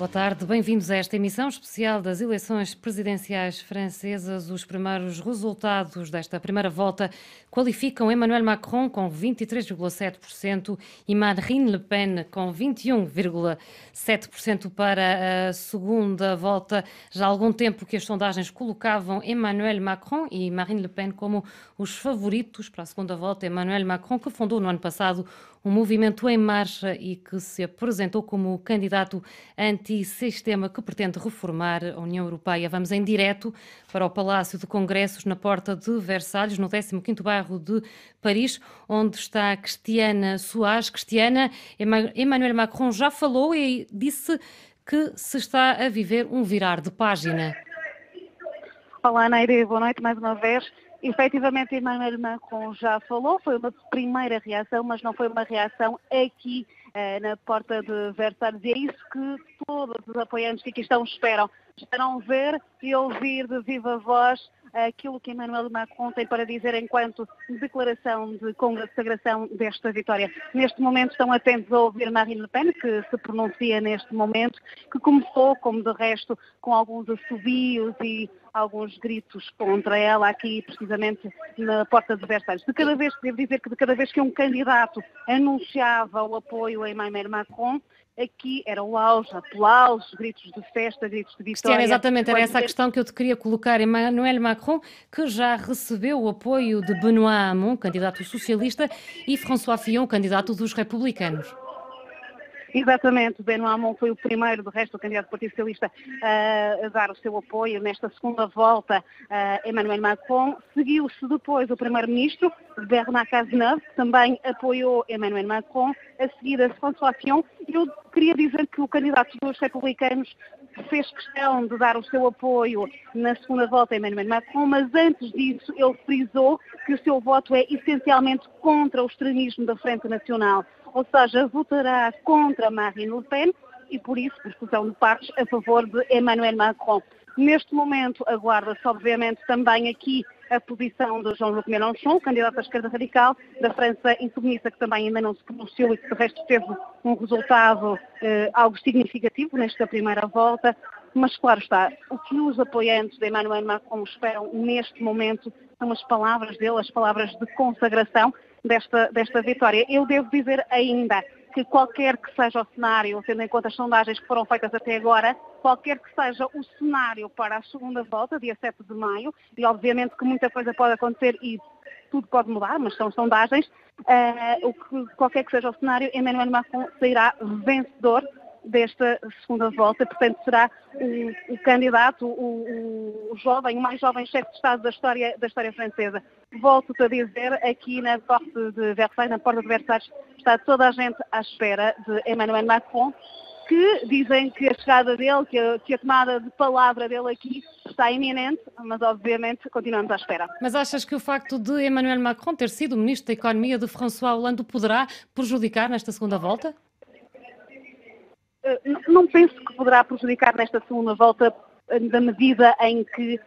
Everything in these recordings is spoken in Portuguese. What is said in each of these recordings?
Boa tarde, bem-vindos a esta emissão especial das eleições presidenciais francesas. Os primeiros resultados desta primeira volta qualificam Emmanuel Macron com 23,7% e Marine Le Pen com 21,7% para a segunda volta. Já há algum tempo que as sondagens colocavam Emmanuel Macron e Marine Le Pen como os favoritos para a segunda volta. Emmanuel Macron, que fundou no ano passado um movimento em marcha e que se apresentou como candidato antissistema que pretende reformar a União Europeia. Vamos em direto para o Palácio de Congressos, na Porta de Versalhes, no 15º bairro de Paris, onde está Cristiana Soares. Cristiana, Emmanuel Macron já falou e disse que se está a viver um virar de página. Olá, Neide, boa noite mais uma vez. Efetivamente, Emmanuel Macron já falou, foi uma primeira reação, mas não foi uma reação aqui na Porta de Versalhes. E é isso que todos os apoiantes que aqui estão esperam. Esperam ver e ouvir de viva voz aquilo que Emmanuel Macron tem para dizer enquanto declaração de consagração desta vitória. Neste momento estão atentos a ouvir Marine Le Pen, que se pronuncia neste momento, que começou, como de resto, com alguns assobios e alguns gritos contra ela aqui precisamente na Porta de Versalhes. Devo dizer que de cada vez que um candidato anunciava o apoio a Emmanuel Macron, aqui era o auge, aplausos, gritos de festa, gritos de vitória. Cristiana, exatamente, era essa a questão que eu te queria colocar. Emmanuel Macron, que já recebeu o apoio de Benoît Hamon, candidato socialista, e François Fillon, candidato dos republicanos. Exatamente, Benoît Hamon foi o primeiro, do resto, o candidato do Partido Socialista a dar o seu apoio nesta segunda volta a Emmanuel Macron. Seguiu-se depois o primeiro-ministro, Bernard Cazeneuve, que também apoiou Emmanuel Macron, a seguir a François Fillon. Eu queria dizer que o candidato dos republicanos fez questão de dar o seu apoio na segunda volta a Emmanuel Macron, mas antes disso ele frisou que o seu voto é essencialmente contra o extremismo da Frente Nacional. Ou seja, votará contra Marine Le Pen e, por isso, por discussão de partes, a favor de Emmanuel Macron. Neste momento, aguarda-se, obviamente, também aqui a posição de Jean-Luc Mélenchon, candidato à esquerda radical, da França Insubmissa, que também ainda não se pronunciou e que, de resto, teve um resultado algo significativo nesta primeira volta. Mas, claro está, o que os apoiantes de Emmanuel Macron esperam neste momento são as palavras dele, as palavras de consagração desta vitória. Eu devo dizer ainda que qualquer que seja o cenário, tendo em conta as sondagens que foram feitas até agora, qualquer que seja o cenário para a segunda volta, dia 7 de maio, e obviamente que muita coisa pode acontecer e tudo pode mudar, mas são sondagens, qualquer que seja o cenário, Emmanuel Macron sairá vencedor desta segunda volta, portanto será o candidato, o mais jovem chefe de Estado da história francesa. Volto-te a dizer, aqui na Porta de Versalhes, está toda a gente à espera de Emmanuel Macron, que dizem que a chegada dele, que a tomada de palavra dele aqui está iminente, mas obviamente continuamos à espera. Mas achas que o facto de Emmanuel Macron ter sido o Ministro da Economia de François Hollande poderá prejudicar nesta segunda volta? Não penso que poderá prejudicar nesta segunda volta, da medida em que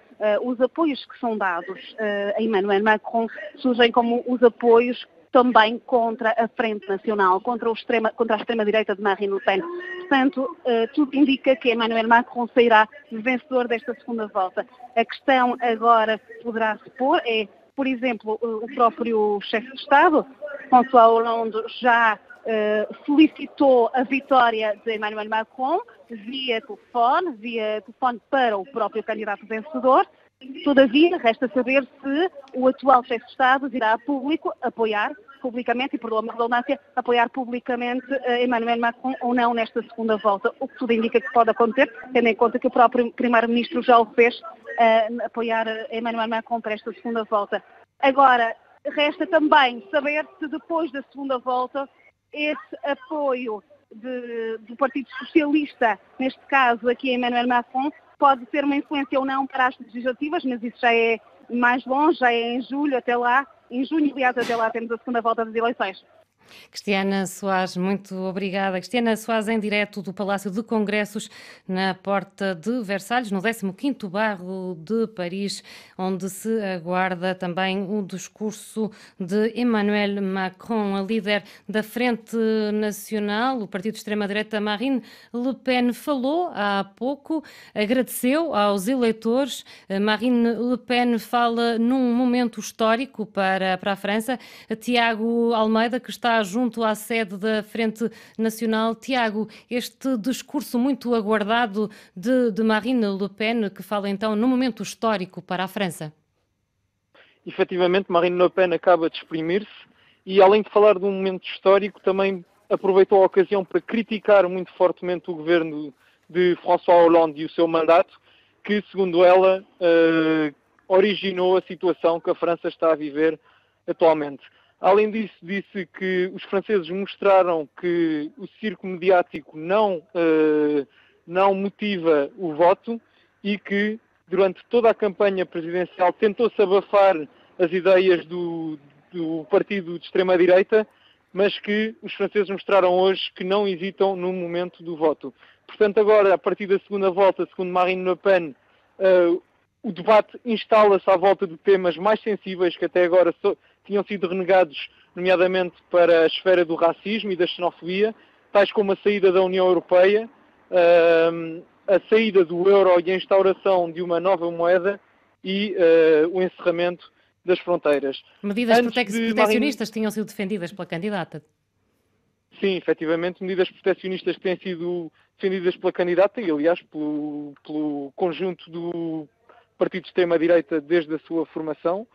os apoios que são dados a Emmanuel Macron surgem como os apoios também contra a Frente Nacional, contra a extrema-direita de Marine Le Pen. Portanto, tudo indica que Emmanuel Macron sairá vencedor desta segunda volta. A questão agora que poderá se pôr é, por exemplo, o próprio chefe de Estado, François Hollande, já solicitou a vitória de Emmanuel Macron via telefone para o próprio candidato vencedor. Todavia, resta saber se o atual chefe de Estado irá a público apoiar publicamente, e perdoa-me a redundância, apoiar publicamente Emmanuel Macron ou não nesta segunda volta, o que tudo indica que pode acontecer, tendo em conta que o próprio primeiro-ministro já o fez, apoiar Emmanuel Macron para esta segunda volta. Agora, resta também saber se depois da segunda volta esse apoio do Partido Socialista, neste caso aqui Emmanuel Macron, pode ter uma influência ou não para as legislativas, mas isso já é mais longe, já é em julho, até lá, em junho, aliás, até lá temos a segunda volta das eleições. Cristiana Soares, muito obrigada. Cristiana Soares, em direto do Palácio de Congressos, na Porta de Versalhes, no 15º bairro de Paris, onde se aguarda também o discurso de Emmanuel Macron, a líder da Frente Nacional, o partido de extrema-direita Marine Le Pen, falou há pouco, agradeceu aos eleitores. Marine Le Pen fala num momento histórico para a França. Tiago Almeida, que está junto à sede da Frente Nacional. Tiago, este discurso muito aguardado de Marine Le Pen, que fala então num momento histórico para a França. Efetivamente, Marine Le Pen acaba de exprimir-se e, além de falar de um momento histórico, também aproveitou a ocasião para criticar muito fortemente o governo de François Hollande e o seu mandato, que, segundo ela, originou a situação que a França está a viver atualmente. Além disso, disse que os franceses mostraram que o circo mediático não motiva o voto e que, durante toda a campanha presidencial, tentou-se abafar as ideias do partido de extrema-direita, mas que os franceses mostraram hoje que não hesitam no momento do voto. Portanto, agora, a partir da segunda volta, segundo Marine Le Pen, o debate instala-se à volta de temas mais sensíveis que até agora tinham sido renegados, nomeadamente para a esfera do racismo e da xenofobia, tais como a saída da União Europeia, a saída do euro e a instauração de uma nova moeda e o encerramento das fronteiras. Medidas protecionistas tinham sido defendidas pela candidata. Sim, efetivamente, medidas protecionistas que têm sido defendidas pela candidata e, aliás, pelo conjunto do partido de extrema-direita desde a sua formação.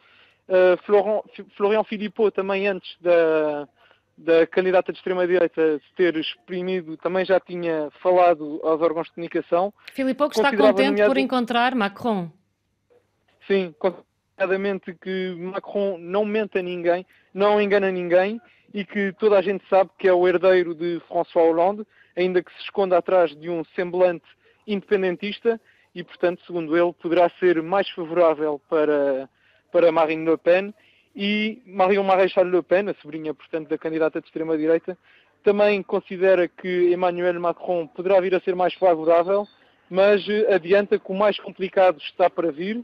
Florian Philippot, também antes da candidata de extrema-direita se ter exprimido, também já tinha falado aos órgãos de comunicação. Philippot, que está contente por encontrar Macron. Sim, consideradamente que Macron não mente a ninguém, não engana ninguém e que toda a gente sabe que é o herdeiro de François Hollande, ainda que se esconda atrás de um semblante independentista e, portanto, segundo ele, poderá ser mais favorável para Marine Le Pen. E Marion Maréchal Le Pen, a sobrinha, portanto, da candidata de extrema-direita, também considera que Emmanuel Macron poderá vir a ser mais favorável, mas adianta que o mais complicado está para vir,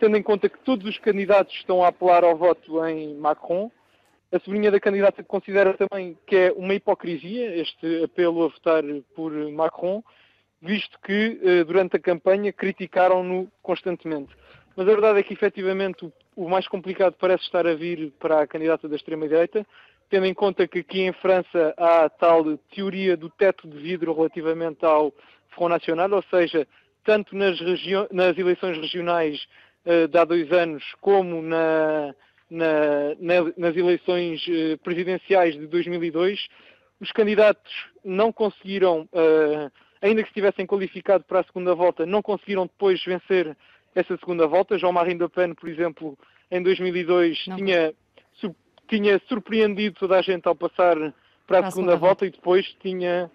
tendo em conta que todos os candidatos estão a apelar ao voto em Macron. A sobrinha da candidata considera também que é uma hipocrisia este apelo a votar por Macron, visto que durante a campanha criticaram-no constantemente. Mas a verdade é que, efetivamente, o mais complicado parece estar a vir para a candidata da extrema-direita, tendo em conta que aqui em França há a tal teoria do teto de vidro relativamente ao Front National, ou seja, tanto nas eleições regionais de há 2 anos, como nas eleições presidenciais de 2002, os candidatos não conseguiram, ainda que estivessem qualificado para a segunda volta, não conseguiram depois vencer essa segunda volta. Jean-Marie Le Pen, por exemplo, em 2002 tinha surpreendido toda a gente ao passar para a segunda volta e depois tinha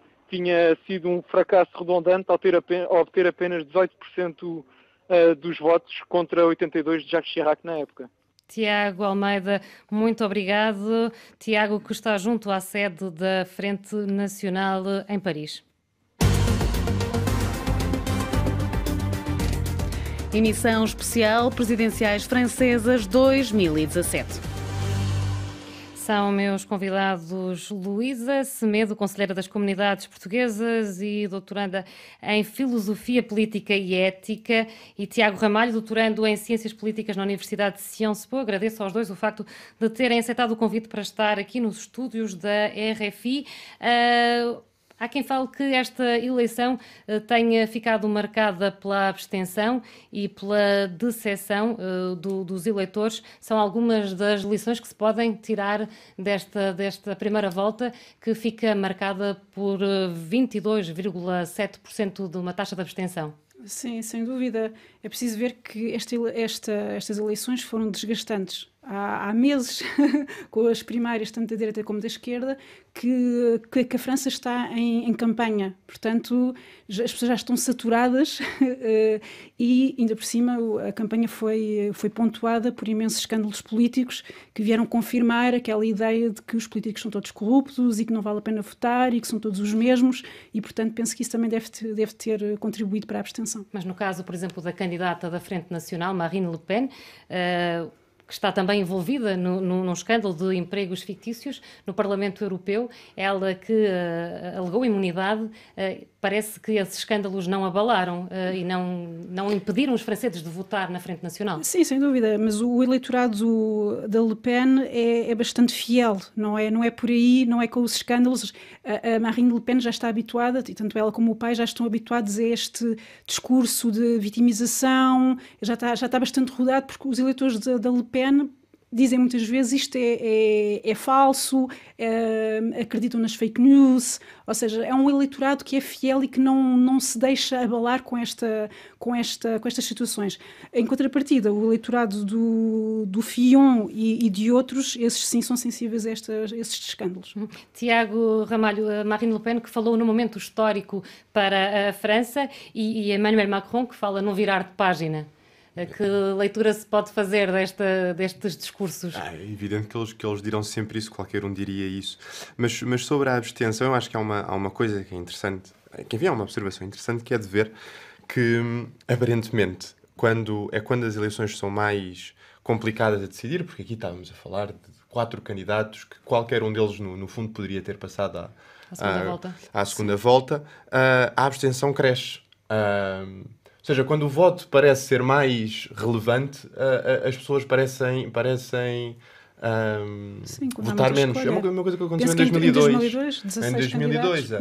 sido um fracasso redundante ao obter apenas 18% dos votos contra 82% de Jacques Chirac na época. Tiago Almeida, muito obrigado. Tiago, que está junto à sede da Frente Nacional em Paris. Emissão especial Presidenciais Francesas 2017. São meus convidados Luísa Semedo, conselheira das Comunidades Portuguesas e doutoranda em Filosofia Política e Ética, e Tiago Ramalho, doutorando em Ciências Políticas na Universidade de Sciences Po. Agradeço aos dois o facto de terem aceitado o convite para estar aqui nos estúdios da RFI. Há quem fale que esta eleição tenha ficado marcada pela abstenção e pela decepção dos eleitores. São algumas das lições que se podem tirar desta primeira volta, que fica marcada por 22,7% de uma taxa de abstenção. Sim, sem dúvida. É preciso ver que estas eleições foram desgastantes há meses, com as primárias, tanto da direita como da esquerda, que a França está em campanha. Portanto, as pessoas já estão saturadas e, ainda por cima, a campanha foi pontuada por imensos escândalos políticos que vieram confirmar aquela ideia de que os políticos são todos corruptos e que não vale a pena votar e que são todos os mesmos e, portanto, penso que isso também deve ter contribuído para a abstenção. Mas no caso, por exemplo, da candidata da Frente Nacional, Marine Le Pen, que está também envolvida num escândalo de empregos fictícios no Parlamento Europeu, ela que alegou imunidade, parece que esses escândalos não abalaram e não impediram os franceses de votar na Frente Nacional. Sim, sem dúvida, mas o eleitorado da Le Pen é bastante fiel, não é por aí, não é com os escândalos. A Marine Le Pen já está habituada, e tanto ela como o pai já estão habituados a este discurso de vitimização, já está bastante rodado, porque os eleitores da Le Pen dizem muitas vezes isto é falso, acreditam nas fake news, ou seja, é um eleitorado que é fiel e que não se deixa abalar com estas situações. Em contrapartida, o eleitorado do Fillon e de outros, esses sim são sensíveis a esses escândalos. Tiago Ramalho, Marine Le Pen, que falou num momento histórico para a França, e Emmanuel Macron, que fala num virar de página. Que leitura se pode fazer destes discursos? É evidente que eles dirão sempre isso, qualquer um diria isso. Mas sobre a abstenção, eu acho que há uma coisa que é interessante, que enfim, há uma observação interessante, que é de ver que, aparentemente, quando as eleições são mais complicadas a decidir, porque aqui estávamos a falar de 4 candidatos, que qualquer um deles, no fundo, poderia ter passado à segunda volta, a abstenção cresce. Ou seja, quando o voto parece ser mais relevante, as pessoas parecem votar menos. É uma coisa que aconteceu em 2002. Em 2002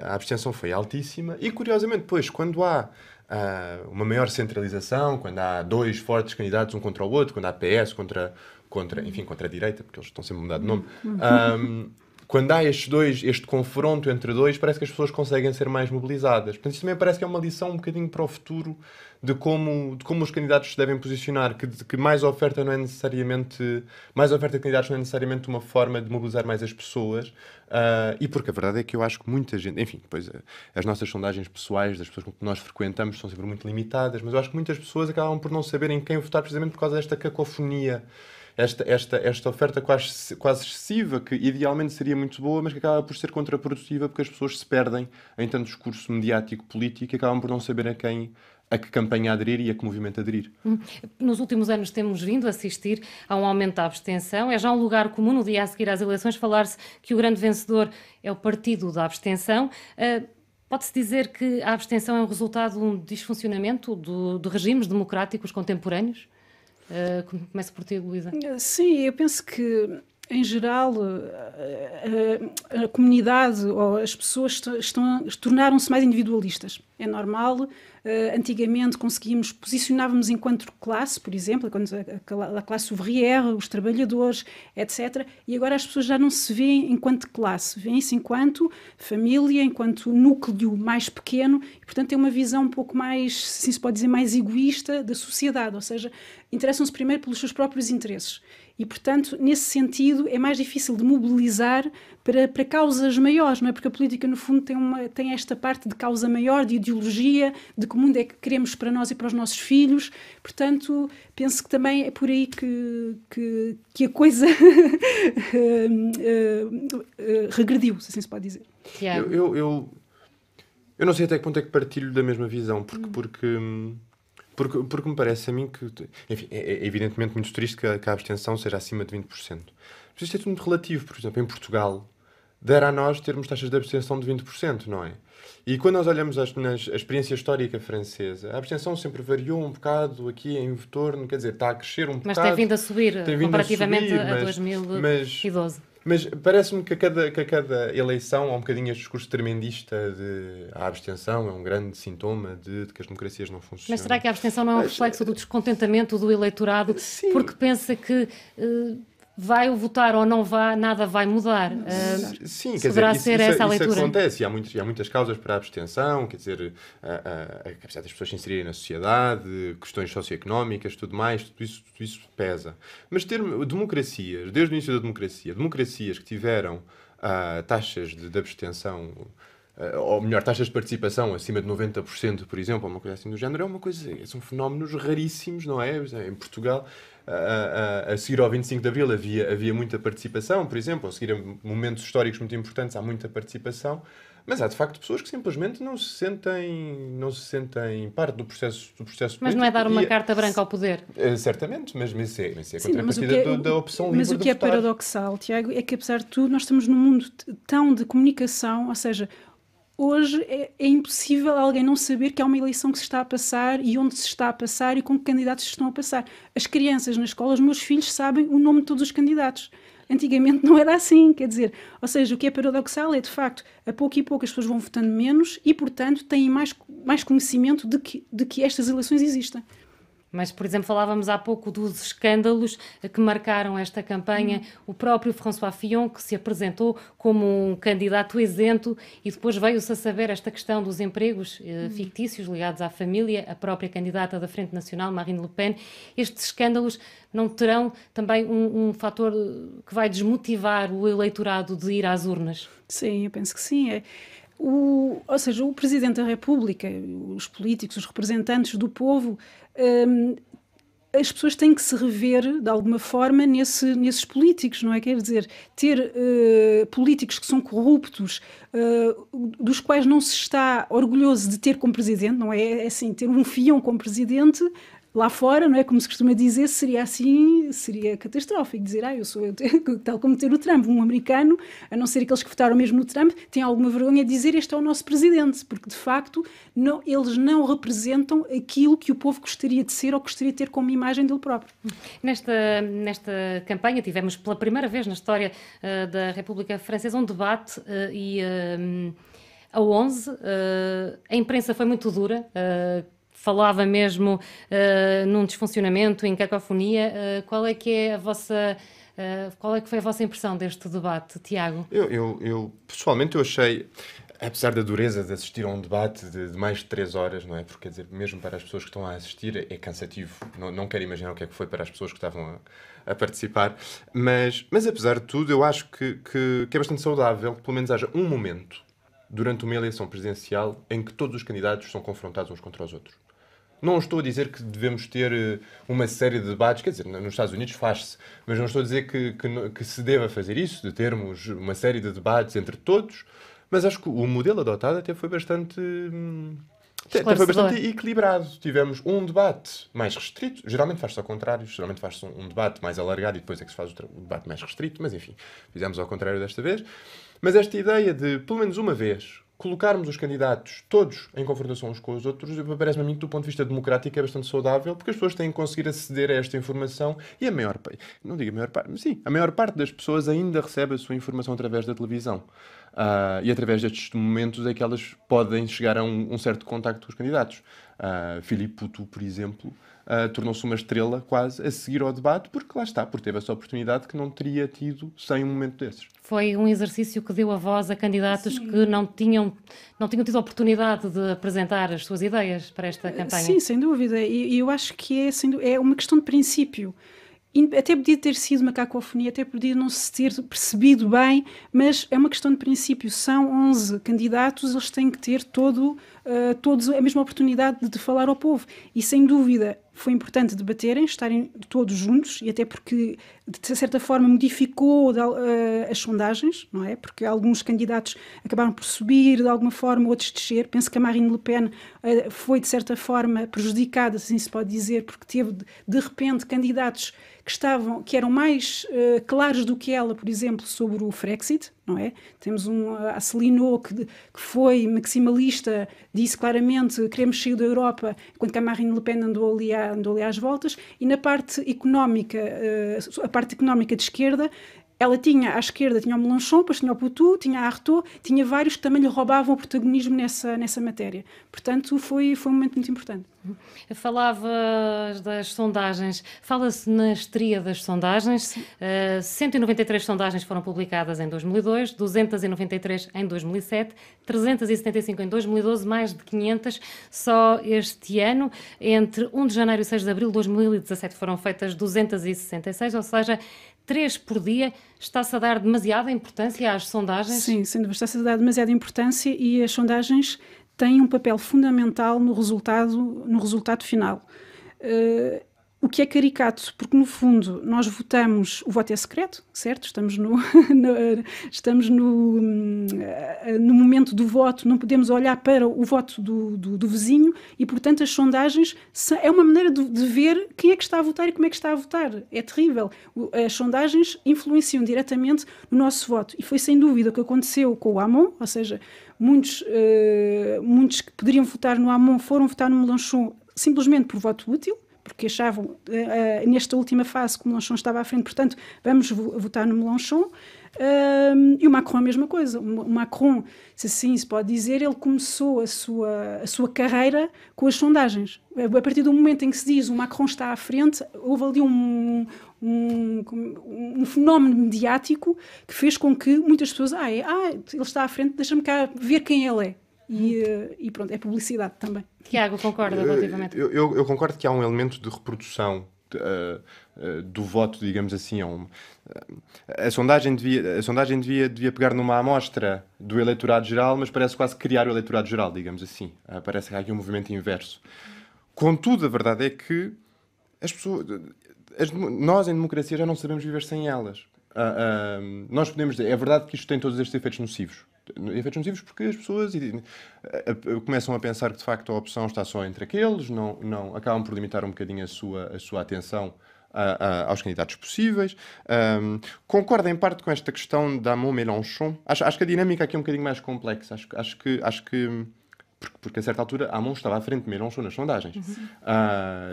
a abstenção foi altíssima e, curiosamente, depois, quando há uma maior centralização, quando há 2 fortes candidatos um contra o outro, quando há PS contra a direita, porque eles estão sempre a mudar de nome, quando há este confronto entre dois, parece que as pessoas conseguem ser mais mobilizadas. Portanto, isso também parece que é uma lição um bocadinho para o futuro de como os candidatos se devem posicionar, que mais oferta de candidatos não é necessariamente uma forma de mobilizar mais as pessoas, e porque a verdade é que eu acho que muita gente, enfim, depois as nossas sondagens pessoais das pessoas com que nós frequentamos são sempre muito limitadas, mas eu acho que muitas pessoas acabam por não saberem quem votar precisamente por causa desta cacofonia. Esta oferta quase excessiva, que idealmente seria muito boa, mas que acaba por ser contraprodutiva porque as pessoas se perdem em tanto discurso mediático político e acabam por não saber a que campanha aderir e a que movimento aderir. Nos últimos anos temos vindo a assistir a um aumento da abstenção. É já um lugar comum no dia a seguir às eleições falar-se que o grande vencedor é o partido da abstenção. Pode-se dizer que a abstenção é um resultado de um desfuncionamento de regimes democráticos contemporâneos? Começo por ti, Luísa. Sim, eu penso que, em geral, a comunidade ou as pessoas tornaram-se mais individualistas. É normal. Antigamente posicionávamos enquanto classe, por exemplo, a classe ouvrière, os trabalhadores, etc. E agora as pessoas já não se veem enquanto classe, veem-se enquanto família, enquanto núcleo mais pequeno, e, portanto, tem uma visão um pouco mais, assim se pode dizer, mais egoísta da sociedade, ou seja, interessam-se primeiro pelos seus próprios interesses. E, portanto, nesse sentido, é mais difícil de mobilizar para causas maiores, não é? Porque a política, no fundo, tem esta parte de causa maior, de ideologia, de que mundo é que queremos para nós e para os nossos filhos. Portanto, penso que também é por aí que a coisa regrediu, se assim se pode dizer. Eu não sei até que ponto é que partilho da mesma visão, porque me parece a mim que... Enfim, é evidentemente muito triste que a abstenção seja acima de 20%. Mas isto é tudo muito relativo. Por exemplo, em Portugal, dera a nós termos taxas de abstenção de 20%, não é? E quando nós olhamos a experiência histórica francesa, a abstenção sempre variou um bocado aqui em torno, quer dizer, está a crescer um bocado. Mas tem vindo a subir comparativamente a 2012. Mas parece-me que a cada eleição há um bocadinho este discurso tremendista de a abstenção é um grande sintoma de que as democracias não funcionam. Mas será que a abstenção não é um reflexo do descontentamento do eleitorado? Sim. Porque pensa que vai votar ou não vá, nada vai mudar. Sim, quer Poderá dizer, ser essa a leitura. isso acontece, e há muitas causas para a abstenção, quer dizer, a capacidade das pessoas se inserirem na sociedade, questões socioeconómicas, tudo mais, tudo isso pesa. Mas ter democracias, desde o início da democracias que tiveram taxas de abstenção, ou melhor, taxas de participação acima de 90%, por exemplo, ou uma coisa assim do género, são fenómenos raríssimos, não é? Em Portugal, a seguir ao 25 de Abril havia muita participação, por exemplo, a seguir a momentos históricos muito importantes há muita participação, mas há de facto pessoas que simplesmente não se sentem parte do processo político. Mas não é dar uma carta branca ao poder? Certamente, mas isso é Sim, contrapartida da opção livre Mas o que é paradoxal, Tiago, é que apesar de tudo nós estamos num mundo tão de comunicação, ou seja, hoje é impossível alguém não saber que há uma eleição que se está a passar e onde se está a passar e com que candidatos se estão a passar. As crianças na escola, os meus filhos sabem o nome de todos os candidatos. Antigamente não era assim, quer dizer, ou seja, o que é paradoxal é, de facto, a pouco e pouco as pessoas vão votando menos e, portanto, têm mais conhecimento de que estas eleições existem. Mas, por exemplo, falávamos há pouco dos escândalos que marcaram esta campanha. O próprio François Fillon, que se apresentou como um candidato isento e depois veio-se a saber esta questão dos empregos fictícios ligados à família, a própria candidata da Frente Nacional, Marine Le Pen. Estes escândalos não terão também um fator que vai desmotivar o eleitorado de ir às urnas? Sim, eu penso que sim. Ou seja, o Presidente da República, os políticos, os representantes do povo, as pessoas têm que se rever, de alguma forma, nesses políticos, não é? Quer dizer, ter políticos que são corruptos, dos quais não se está orgulhoso de ter como Presidente, não é? É assim, ter um Fillon como Presidente... Lá fora, não é? Como se costuma dizer, seria catastrófico dizer, eu sou tal como ter o Trump, um americano, a não ser aqueles que votaram mesmo no Trump, tem alguma vergonha de dizer este é o nosso presidente, porque de facto eles não representam aquilo que o povo gostaria de ser ou gostaria de ter como imagem dele próprio. Nesta campanha tivemos pela primeira vez na história da República Francesa um debate a 11, a imprensa foi muito dura, falava mesmo num desfuncionamento, em cacofonia. Qual é que foi a vossa impressão deste debate, Tiago? Eu pessoalmente eu achei, apesar da dureza de assistir a um debate de mais de 3 horas, não é? Porque, quer dizer, mesmo para as pessoas que estão a assistir é cansativo. Não quero imaginar o que é que foi para as pessoas que estavam a participar. Mas apesar de tudo, eu acho que é bastante saudável que pelo menos haja um momento durante uma eleição presidencial em que todos os candidatos são confrontados uns contra os outros. Não estou a dizer que devemos ter uma série de debates, quer dizer, nos Estados Unidos faz-se, mas não estou a dizer que se deva fazer isso, de termos uma série de debates entre todos, mas acho que o modelo adotado até foi bastante equilibrado. Tivemos um debate mais restrito, geralmente faz-se ao contrário, geralmente faz-se um debate mais alargado e depois é que se faz o debate mais restrito, mas enfim, fizemos ao contrário desta vez. Mas esta ideia de, pelo menos uma vez, colocarmos os candidatos todos em confrontação uns com os outros, parece-me a mim que do ponto de vista democrático é bastante saudável, porque as pessoas têm que conseguir aceder a esta informação e a maior parte, mas sim, a maior parte das pessoas ainda recebe a sua informação através da televisão. E através destes momentos é que elas podem chegar a um certo contacto com os candidatos. Philippe Poutou, por exemplo, tornou-se uma estrela quase a seguir ao debate, porque lá está, porque teve essa oportunidade que não teria tido sem um momento desses. Foi um exercício que deu a voz a candidatos que não tinham tido a oportunidade de apresentar as suas ideias para esta campanha. Sim, sem dúvida. E eu acho que é uma questão de princípio. Até podia ter sido uma cacofonia, até podia não se ter percebido bem, mas é uma questão de princípio. São 11 candidatos, eles têm que ter todos a mesma oportunidade de falar ao povo. E, sem dúvida, foi importante debaterem, estarem todos juntos, e até porque, de certa forma, modificou as sondagens, não é? Porque alguns candidatos acabaram por subir, de alguma forma, outros descer. Penso que a Marine Le Pen foi, de certa forma, prejudicada, assim se pode dizer, porque teve, de repente, candidatos que eram mais claros do que ela, por exemplo, sobre o Frexit, não é? Temos a Asselineau que foi maximalista, disse claramente queremos sair da Europa, enquanto que a Marine Le Pen andou ali às voltas, e na parte económica, a parte económica de esquerda, ela tinha, à esquerda, tinha o Mélenchon, depois tinha o Poutou, tinha a Artaud, tinha vários que também lhe roubavam o protagonismo nessa matéria. Portanto, foi um momento muito importante. Falavas das sondagens. Fala-se na estria das sondagens. 193 sondagens foram publicadas em 2002, 293 em 2007, 375 em 2012, mais de 500 só este ano. Entre 1 de janeiro e 6 de abril de 2017 foram feitas 266, ou seja, 3 por dia. Está-se a dar demasiada importância às sondagens? Sim, sem dúvida, está-se a dar demasiada importância e as sondagens têm um papel fundamental no resultado final. O que é caricato, porque no fundo nós votamos, o voto é secreto, certo? Estamos no momento do voto, não podemos olhar para o voto do vizinho e, portanto, as sondagens é uma maneira de ver quem é que está a votar e como é que está a votar. É terrível. As sondagens influenciam diretamente no nosso voto e foi sem dúvida o que aconteceu com o Hamon, ou seja, muitos que poderiam votar no Hamon foram votar no Mélenchon simplesmente por voto útil, porque achavam, nesta última fase, que o Mélenchon estava à frente, portanto, vamos votar no Mélenchon. E o Macron a mesma coisa. O Macron, se assim se pode dizer, ele começou a sua carreira com as sondagens. A partir do momento em que se diz o Macron está à frente, houve ali um fenómeno mediático que fez com que muitas pessoas, ele está à frente, deixa-me cá ver quem ele é. E pronto, é publicidade também. Tiago, concorda relativamente? Eu concordo que há um elemento de reprodução do voto, digamos assim. A sondagem devia pegar numa amostra do eleitorado geral, mas parece quase criar o eleitorado geral, digamos assim. Parece que há aqui um movimento inverso. Contudo, a verdade é que as pessoas, nós em democracia já não sabemos viver sem elas. Nós podemos dizer, é verdade que isto tem todos estes efeitos nocivos. Efeitos nocivos porque as pessoas começam a pensar que de facto a opção está só entre aqueles, não acabam por limitar um bocadinho a sua atenção aos candidatos possíveis. Concordo em parte com esta questão da Hamon-Mélenchon. Acho que a dinâmica aqui é um bocadinho mais complexa. Acho que porque a certa altura Hamon estava à frente de Mélenchon nas sondagens.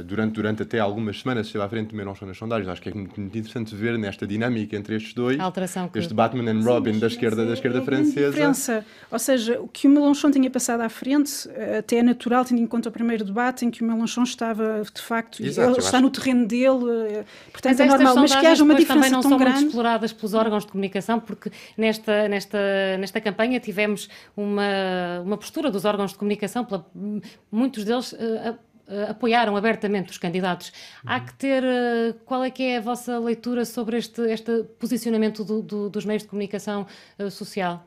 Durante até algumas semanas esteve à frente de Mélenchon nas sondagens. Acho que é muito interessante ver nesta dinâmica entre estes dois, este Batman and Robin da esquerda francesa. Diferença. Ou seja, o que o Mélenchon tinha passado à frente até é natural, tendo em conta o primeiro debate em que o Mélenchon estava, de facto, Exato, ele está no terreno dele, portanto mas é normal. Mas que haja uma diferença tão grande... também não são muito exploradas pelos órgãos de comunicação, porque nesta campanha tivemos uma postura dos órgãos de comunicação, muitos deles apoiaram abertamente os candidatos. Há que ter... qual é que é a vossa leitura sobre este posicionamento dos meios de comunicação social?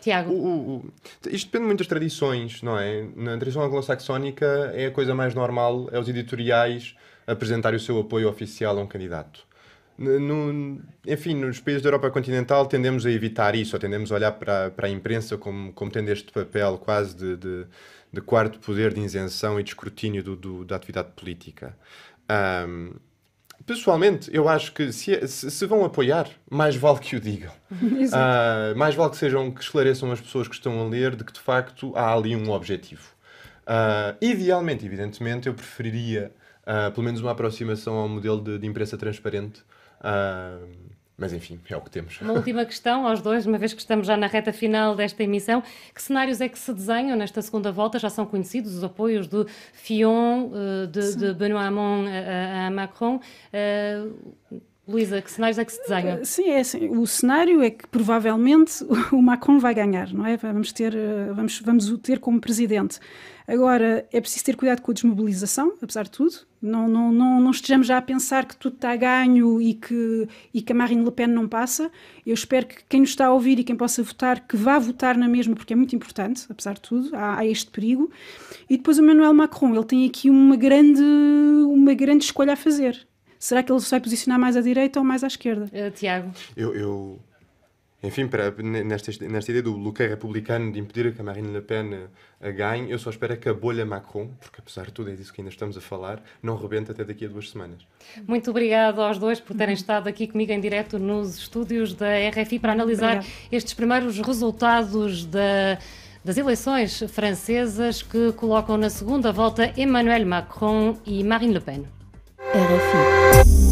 Tiago? Isto depende muito das tradições, não é? Na tradição anglo-saxónica é a coisa mais normal, é os editoriais apresentarem o seu apoio oficial a um candidato. Enfim, nos países da Europa continental tendemos a evitar isso, ou tendemos a olhar para a imprensa como tendo este papel quase de quarto poder de isenção e de escrutínio da atividade política. Pessoalmente, eu acho que se vão apoiar, mais vale que o digam. Mais vale que esclareçam as pessoas que estão a ler de que, de facto, há ali um objetivo. Idealmente, evidentemente, eu preferiria pelo menos uma aproximação ao modelo de imprensa transparente. Mas enfim, é o que temos. Uma última questão aos dois, uma vez que estamos já na reta final desta emissão. Que cenários é que se desenham nesta segunda volta? Já são conhecidos os apoios de Fillon, de Benoît Hamon a Macron. Luísa, que cenários é que se desenham? Sim, é assim. O cenário é que provavelmente o Macron vai ganhar, não é? Vamos o ter como presidente. Agora, é preciso ter cuidado com a desmobilização, apesar de tudo. Não estejamos já a pensar que tudo está a ganho e que a Marine Le Pen não passa. Eu espero que quem nos está a ouvir e quem possa votar, que vá votar na mesma, porque é muito importante, apesar de tudo. Há este perigo. E depois o Emmanuel Macron, ele tem aqui uma grande escolha a fazer. Será que ele se vai posicionar mais à direita ou mais à esquerda? Tiago? Enfim, nesta ideia do bloqueio republicano de impedir que a Marine Le Pen ganhe, eu só espero que a bolha Macron, porque apesar de tudo é disso que ainda estamos a falar, não rebente até daqui a 2 semanas. Muito obrigada aos dois por terem estado aqui comigo em direto nos estúdios da RFI para analisar estes primeiros resultados das eleições francesas que colocam na segunda volta Emmanuel Macron e Marine Le Pen. RFI.